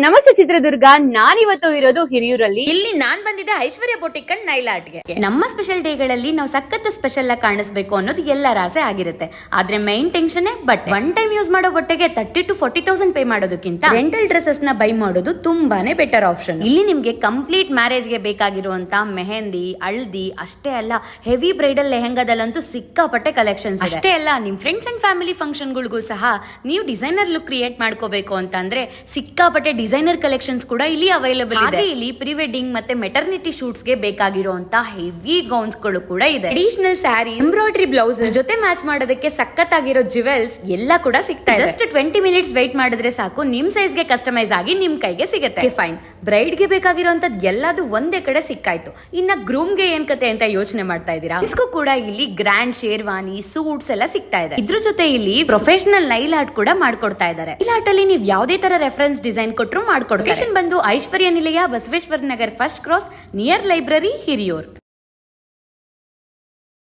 ನಮಸ್ತೆ ಚಿತ್ರದುರ್ಗ. ನಾನಿವತ್ತು ಇರೋದು ಹಿರಿಯೂರಲ್ಲಿ. ಇಲ್ಲಿ ನಾನ್ ಬಂದಿದ್ದೆ ಐಶ್ವರ್ಯ ಬೊಟಿಕ್ ಅಂಡ್ ನೈಲ್ ಆರ್ಟ್ಗೆ. ನಮ್ಮ ಸ್ಪೆಷಲ್ ಡೇಗಳಲ್ಲಿ ನಾವು ಸಖತ್ ಸ್ಪೆಷಲ್ ಆಗಿ ಕಾಣಿಸ್ಬೇಕು ಅನ್ನೋದು ಎಲ್ಲರ ಆಸೆ ಆಗಿರುತ್ತೆ. ಆದ್ರೆ main tension but one time use ಮಾಡೋ ಬಟ್ಟೆಗೆ 30,000 to 40,000 ಪೇ ಮಾಡೋದಕ್ಕಿಂತ ರೆಂಟಲ್ ಡ್ರೆಸ್ಸಸ್ ನ ಬೈ ಮಾಡೋದು ತುಂಬಾನೇ ಬೆಟರ್ ಆಪ್ಷನ್. ಇಲ್ಲಿ ನಿಮ್ಗೆ ಕಂಪ್ಲೀಟ್ ಮ್ಯಾರೇಜ್ ಗೆ ಬೇಕಾಗಿರುವಂತ ಮೆಹಂದಿ, ಹಳದಿ ಅಷ್ಟೇ ಅಲ್ಲ, ಹೆವಿ ಬ್ರೈಡಲ್ ಲೆಹೆಂಗಾದಲ್ಲಂತೂ ಸಿಕ್ಕಾಪಟ್ಟೆ ಕಲೆಕ್ಷನ್ಸ್. ಅಷ್ಟೇ ಅಲ್ಲ, ನಿಮ್ ಫ್ರೆಂಡ್ಸ್ ಅಂಡ್ ಫ್ಯಾಮಿಲಿ ಫಂಕ್ಷನ್ ಗಳಿಗೂ ಸಹ ನೀವು ಡಿಸೈನರ್ ಲುಕ್ ಕ್ರಿಯೇಟ್ ಮಾಡ್ಕೋಬೇಕು ಅಂತಂದ್ರೆ ಸಿಕ್ಕಾಪಟ್ಟೆ ಡಿಸೈನರ್ ಕಲೆಕ್ಷನ್ಸ್ ಕೂಡ ಇಲ್ಲಿ ಅವೈಲೇಬಲ್ ಇದೆ. ಇಲ್ಲಿ ಪ್ರೀ ವೆಡ್ಡಿಂಗ್ ಮತ್ತೆ ಮೆಟರ್ನಿಟಿ ಶೂಟ್ಸ್ ಗೆ ಬೇಕಾಗಿರುವಂತ ಹೆವಿ ಗೌನ್ಸ್ ಗಳು ಕೂಡ ಇದೆ. ಟ್ರೆಡಿಷನಲ್ ಸ್ಯಾರಿ, ಎಂಬ್ರಾಯ್ಡರಿ ಬ್ಲೌಸ್ ಜೊತೆ ಮ್ಯಾಚ್ ಮಾಡೋದಕ್ಕೆ ಸಖತ್ತಾಗಿರೋ ಜುವೆಲ್ಸ್ ಎಲ್ಲ ಕೂಡ ಸಿಗ್ತಾ ಇದೆ. ಜಸ್ಟ್ 20 ಮಿನಿಟ್ಸ್ ವೇಟ್ ಮಾಡಿದ್ರೆ ಸಾಕು, ನಿಮ್ ಸೈಜ್ ಗೆ ಕಸ್ಟಮೈಸ್ ಆಗಿ ನಿಮ್ ಕೈಗೆ ಸಿಗುತ್ತೆ. ಫೈನ್, ಬ್ರೈಡ್ ಗೆ ಬೇಕಾಗಿರುವಂತದ್ದು ಎಲ್ಲದು ಒಂದೇ ಕಡೆ ಸಿಕ್ಕಾಯ್ತು. ಇನ್ನ ಗ್ರೂಮ್ ಗೆ ಏನ್ ಕತೆ ಅಂತ ಯೋಚನೆ ಮಾಡ್ತಾ ಇದೀರಾ? ಇಸ್ಕೂ ಕೂಡ ಇಲ್ಲಿ ಗ್ರ್ಯಾಂಡ್ ಶೇರ್ವಾನಿ, ಸೂಟ್ಸ್ ಎಲ್ಲ ಸಿಗ್ತಾ ಇದೆ. ಇದ್ರ ಜೊತೆ ಇಲ್ಲಿ ಪ್ರೊಫೆಷನಲ್ ನೈಲ್ ಆರ್ಟ್ ಕೂಡ ಮಾಡ್ಕೊಡ್ತಾ ಇದ್ದಾರೆ. ನೈಲ್ ಆರ್ಟ್ ಅಲ್ಲಿ ನೀವು ಯಾವುದೇ ತರ ರೆಫರೆನ್ಸ್ ಡಿಸೈನ್ ಕೊಟ್ಟರು ಮಾಡ್ಕೊಡ್ತಾರೆ. ಬಂದು ಐಶ್ವರ್ಯ ನಿಲಯ, Basaveshwara Nagar, first cross, near library, Hiriyur.